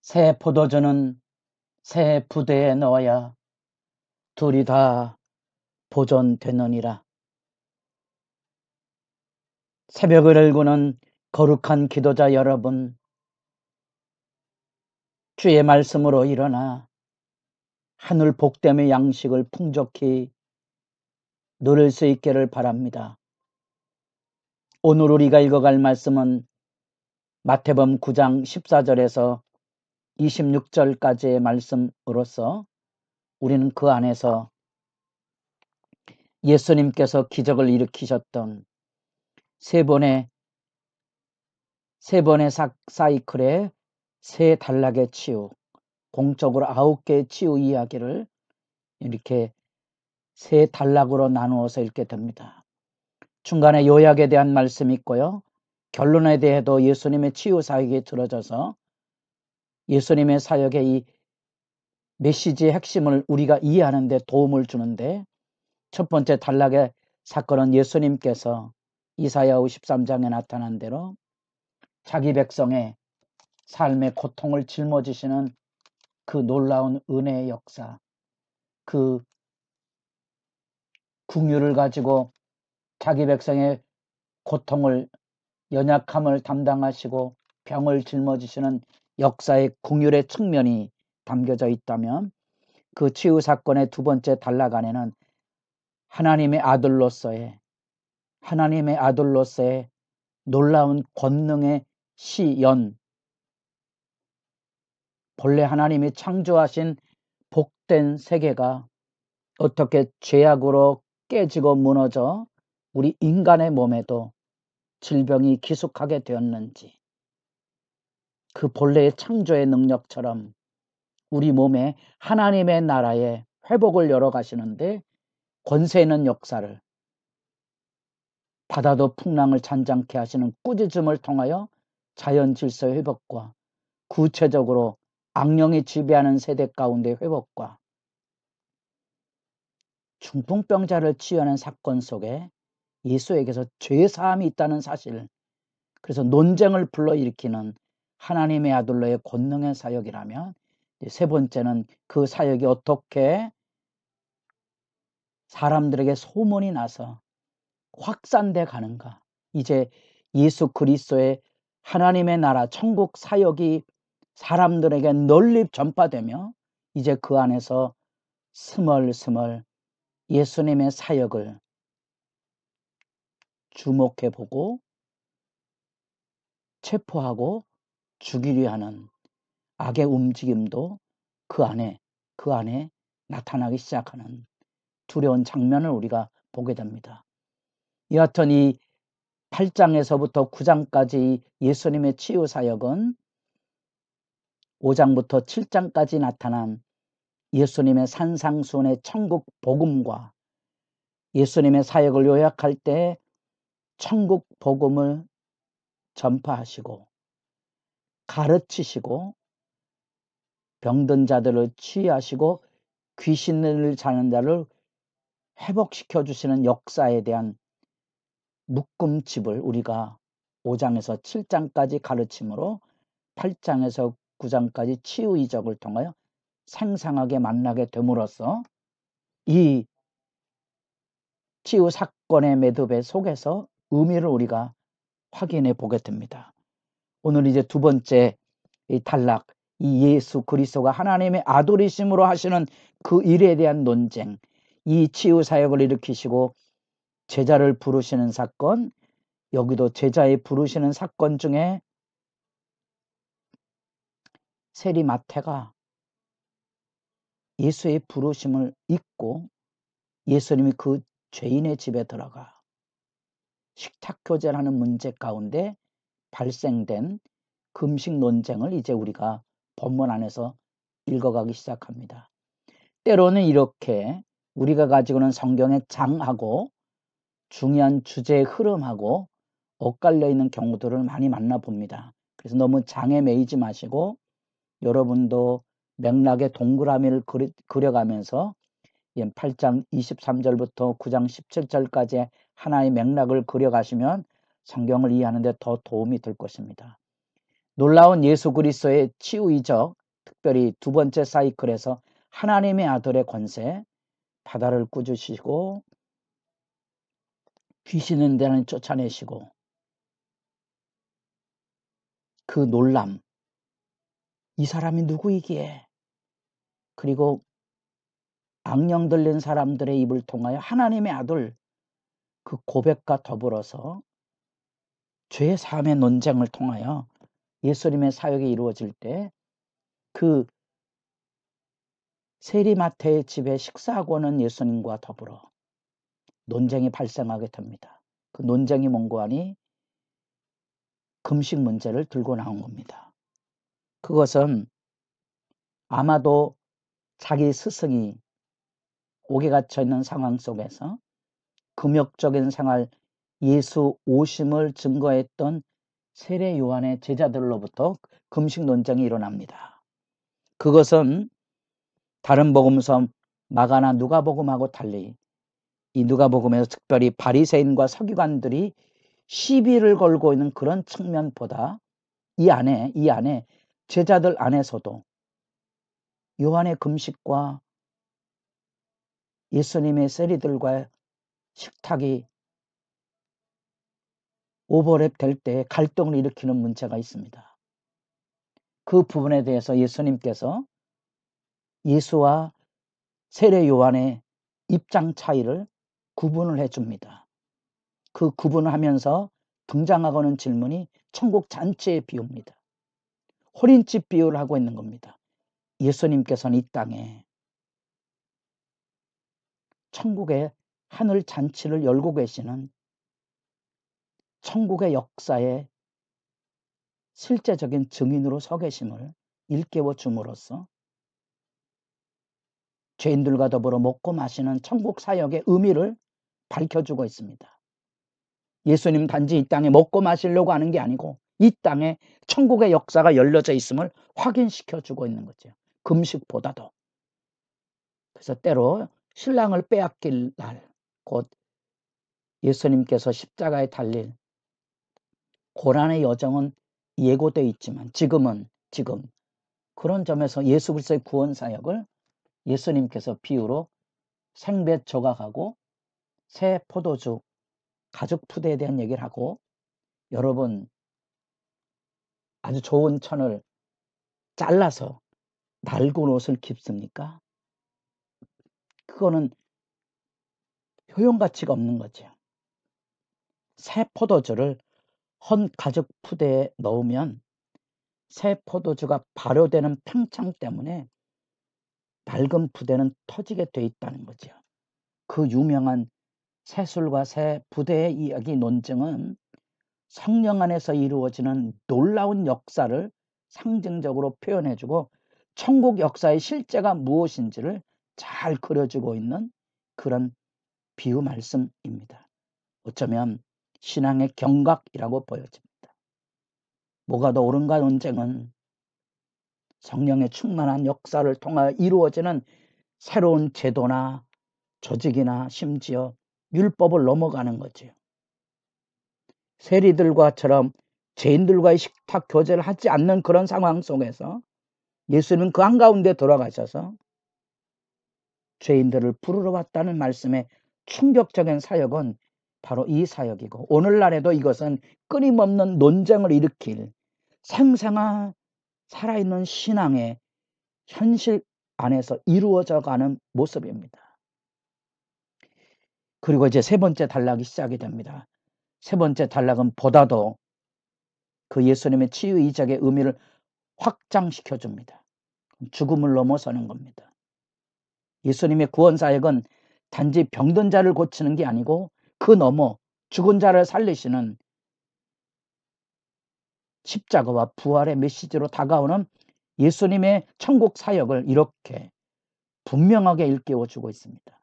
새 포도주는 새 부대에 넣어야 둘이 다 보존되느니라. 새벽을 열고는 거룩한 기도자 여러분, 주의 말씀으로 일어나 하늘 복됨의 양식을 풍족히 누릴 수 있기를 바랍니다. 오늘 우리가 읽어갈 말씀은 마태복음 9장 14절에서 26절까지의 말씀으로서 우리는 그 안에서 예수님께서 기적을 일으키셨던 세 번의 사이클의 세 단락의 치유, 공적으로 9개의 치유 이야기를 이렇게 세 단락으로 나누어서 읽게 됩니다. 중간에 요약에 대한 말씀이 있고요. 결론에 대해도 예수님의 치유 사역이 들어져서 예수님의 사역의 이 메시지의 핵심을 우리가 이해하는 데 도움을 주는데, 첫 번째 단락의 사건은 예수님께서 이사야 53장에 나타난 대로 자기 백성의 삶의 고통을 짊어지시는 그 놀라운 은혜의 역사, 그 긍휼을 가지고 자기 백성의 고통을, 연약함을 담당하시고 병을 짊어지시는 역사의 긍휼의 측면이 담겨져 있다면, 그 치유 사건의 두 번째 단락 안에는 하나님의 아들로서의 놀라운 권능의 시연, 본래 하나님이 창조하신 복된 세계가 어떻게 죄악으로 깨지고 무너져 우리 인간의 몸에도 질병이 기숙하게 되었는지, 그 본래의 창조의 능력처럼 우리 몸에 하나님의 나라의 회복을 열어가시는데 권세 있는 역사를, 바다도 풍랑을 잔잔케 하시는 꾸짖음을 통하여 자연 질서의 회복과, 구체적으로 악령이 지배하는 세대 가운데 회복과, 중풍병자를 치유하는 사건 속에 예수에게서 죄사함이 있다는 사실, 그래서 논쟁을 불러일으키는 하나님의 아들로의 권능의 사역이라면, 세 번째는 그 사역이 어떻게 사람들에게 소문이 나서 확산돼 가는가. 이제 예수 그리스도의 하나님의 나라 천국 사역이 사람들에게 널리 전파되며, 이제 그 안에서 스멀스멀 예수님의 사역을 주목해보고 체포하고 죽이려 하는 악의 움직임도 그 안에 나타나기 시작하는 두려운 장면을 우리가 보게 됩니다. 여하튼 이 8장에서부터 9장까지 예수님의 치유 사역은 5장부터 7장까지 나타난 예수님의 산상수훈의 천국 복음과, 예수님의 사역을 요약할 때 천국 복음을 전파하시고 가르치시고 병든 자들을 치유하시고 귀신을 자는 자를 회복시켜 주시는 역사에 대한 묶음집을 우리가 5장에서 7장까지 가르침으로 8장에서 9장까지 치유 이적을 통하여 생생하게 만나게 됨으로써 이 치유 사건의 매듭의 속에서 의미를 우리가 확인해 보게 됩니다. 오늘 이제 두 번째 이 단락, 이 예수 그리스도가 하나님의 아들이심으로 하시는 그 일에 대한 논쟁, 이 치유 사역을 일으키시고 제자를 부르시는 사건, 여기도 제자의 부르시는 사건 중에 세리 마태가 예수의 부르심을 잊고 예수님이 그 죄인의 집에 들어가 식탁교제라는 문제 가운데 발생된 금식 논쟁을 이제 우리가 본문 안에서 읽어가기 시작합니다. 때로는 이렇게 우리가 가지고는 성경의 장하고 중요한 주제의 흐름하고 엇갈려 있는 경우들을 많이 만나봅니다. 그래서 너무 장에 매이지 마시고 여러분도 맥락의 동그라미를 그려가면서 8장 23절부터 9장 17절까지 하나의 맥락을 그려가시면 성경을 이해하는 데 더 도움이 될 것입니다. 놀라운 예수 그리스도의 치유 이적, 특별히 두 번째 사이클에서 하나님의 아들의 권세, 바다를 꾸짖으시고 귀신 있는 데는 쫓아내시고 그 놀람, 이 사람이 누구이기에, 그리고 악령 들린 사람들의 입을 통하여 하나님의 아들, 그 고백과 더불어서 죄 사함의 논쟁을 통하여 예수님의 사역이 이루어질 때 그 세리마태의 집에 식사하고 오는 예수님과 더불어 논쟁이 발생하게 됩니다. 그 논쟁이 뭔고 하니 금식 문제를 들고 나온 겁니다. 그것은 아마도 자기 스승이 옥에 갇혀 있는 상황 속에서 금욕적인 생활, 예수 오심을 증거했던 세례 요한의 제자들로부터 금식 논쟁이 일어납니다. 그것은 다른 복음서 마가나 누가복음하고 달리 이 누가복음에서 특별히 바리새인과 서기관들이 시비를 걸고 있는 그런 측면보다 이 안에 제자들 안에서도 요한의 금식과 예수님의 세리들과의 식탁이 오버랩 될 때 갈등을 일으키는 문제가 있습니다. 그 부분에 대해서 예수님께서 예수와 세례 요한의 입장 차이를 구분을 해줍니다. 그 구분을 하면서 등장하고는 질문이 천국 잔치의 비유입니다. 호린집 비유를 하고 있는 겁니다. 예수님께서는 이 땅에 천국의 하늘 잔치를 열고 계시는 천국의 역사의 실제적인 증인으로 서 계심을 일깨워 줌으로써 죄인들과 더불어 먹고 마시는 천국 사역의 의미를 밝혀주고 있습니다. 예수님 단지 이 땅에 먹고 마시려고 하는 게 아니고 이 땅에 천국의 역사가 열려져 있음을 확인시켜주고 있는 거죠. 금식보다도. 그래서 때로 신랑을 빼앗길 날, 곧 예수님께서 십자가에 달릴 고난의 여정은 예고되어 있지만 지금 그런 점에서 예수 그리스도의 구원 사역을 예수님께서 비유로 생배 조각하고 새 포도주 가죽 푸대에 대한 얘기를 하고, 여러분 아주 좋은 천을 잘라서 낡은 옷을 입습니까? 그거는 효용가치가 없는 거죠. 새 포도주를 헌 가죽 푸대에 넣으면 새 포도주가 발효되는 팽창 때문에 낡은 푸대는 터지게 돼 있다는 거죠. 그 유명한 새술과 새 부대의 이야기 논증은 성령 안에서 이루어지는 놀라운 역사를 상징적으로 표현해주고 천국 역사의 실제가 무엇인지를 잘 그려주고 있는 그런 비유 말씀입니다. 어쩌면 신앙의 경각이라고 보여집니다. 뭐가 더 옳은가 논쟁은 성령의 충만한 역사를 통하여 이루어지는 새로운 제도나 조직이나 심지어 율법을 넘어가는 거지요. 세리들과처럼 죄인들과의 식탁 교제를 하지 않는 그런 상황 속에서 예수님은 그 한가운데 돌아가셔서 죄인들을 부르러 왔다는 말씀의 충격적인 사역은 바로 이 사역이고, 오늘날에도 이것은 끊임없는 논쟁을 일으킬 생생한 살아있는 신앙의 현실 안에서 이루어져 가는 모습입니다. 그리고 이제 세 번째 단락이 시작이 됩니다. 세 번째 단락은 보다도 그 예수님의 치유 이적의 의미를 확장시켜 줍니다. 죽음을 넘어서는 겁니다. 예수님의 구원 사역은 단지 병든 자를 고치는 게 아니고 그 너머 죽은 자를 살리시는 십자가와 부활의 메시지로 다가오는 예수님의 천국 사역을 이렇게 분명하게 일깨워주고 있습니다.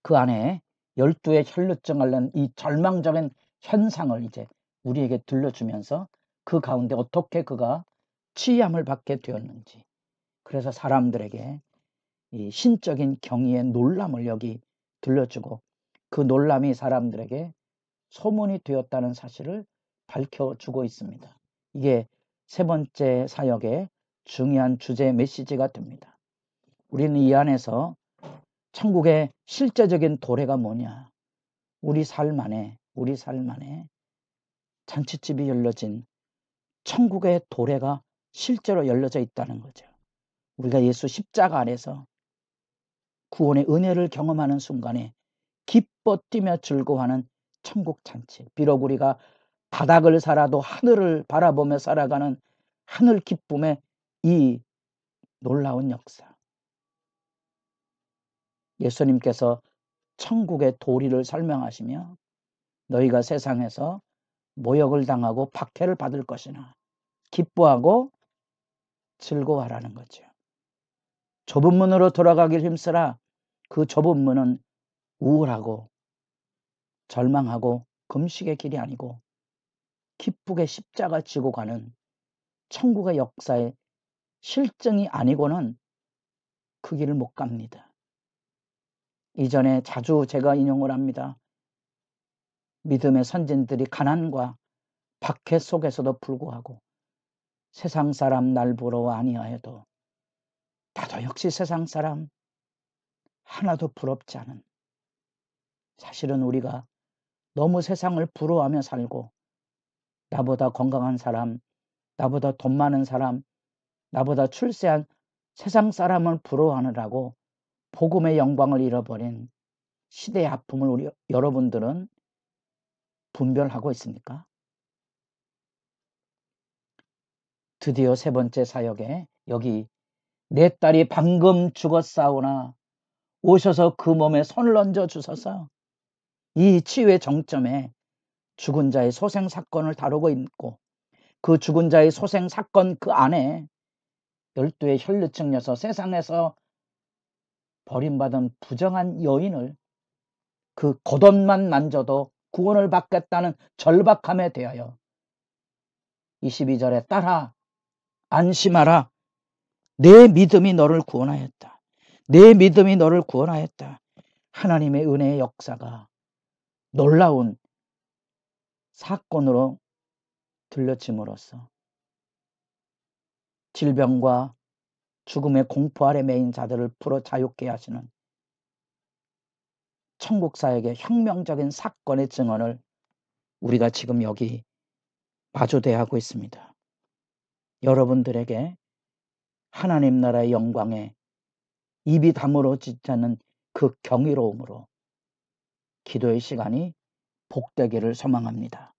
그 안에 12의 혈루증 앓는 이 절망적인 현상을 이제 우리에게 들려주면서 그 가운데 어떻게 그가 치유함을 받게 되었는지, 그래서 사람들에게 이 신적인 경이의 놀람을 여기 들려주고 그 놀람이 사람들에게 소문이 되었다는 사실을 밝혀주고 있습니다. 이게 세 번째 사역의 중요한 주제 메시지가 됩니다. 우리는 이 안에서 천국의 실제적인 도래가 뭐냐, 우리 삶 안에 잔치집이 열려진 천국의 도래가 실제로 열려져 있다는 거죠. 우리가 예수 십자가 안에서 구원의 은혜를 경험하는 순간에 기뻐 뛰며 즐거워하는 천국 잔치, 비록 우리가 바닥을 살아도 하늘을 바라보며 살아가는 하늘 기쁨의 이 놀라운 역사, 예수님께서 천국의 도리를 설명하시며 너희가 세상에서 모욕을 당하고 박해를 받을 것이나 기뻐하고 즐거워하라는 거죠. 좁은 문으로 돌아가길 힘쓰라. 그 좁은 문은 우울하고 절망하고 금식의 길이 아니고 기쁘게 십자가 지고 가는 천국의 역사의 실증이 아니고는 그 길을 못 갑니다. 이전에 자주 제가 인용을 합니다. 믿음의 선진들이 가난과 박해 속에서도 불구하고 세상 사람 날 부러워 아니하여도 나도 역시 세상 사람 하나도 부럽지 않은, 사실은 우리가 너무 세상을 부러워하며 살고 나보다 건강한 사람, 나보다 돈 많은 사람, 나보다 출세한 세상 사람을 부러워하느라고 복음의 영광을 잃어버린 시대의 아픔을 우리 여러분들은 분별하고 있습니까? 드디어 세 번째 사역에 여기 내 딸이 방금 죽었사오나 오셔서 그 몸에 손을 얹어 주소서, 이 치유의 정점에 죽은 자의 소생 사건을 다루고 있고 그 죽은 자의 소생 사건 그 안에 12의 혈류증 여서 세상에서 버림받은 부정한 여인을 그 겉옷만 만져도 구원을 받겠다는 절박함에 대하여 22절에 딸아 안심하라, 내 믿음이 너를 구원하였다. 내 믿음이 너를 구원하였다. 하나님의 은혜의 역사가 놀라운 사건으로 들려짐으로써 질병과 죽음의 공포 아래 매인 자들을 풀어 자유케 하시는 천국 사역의 혁명적인 사건의 증언을 우리가 지금 여기 마주대하고 있습니다. 여러분들에게 하나님 나라의 영광에 입이 다물어지지 않는 그 경이로움으로 기도의 시간이 복되기를 소망합니다.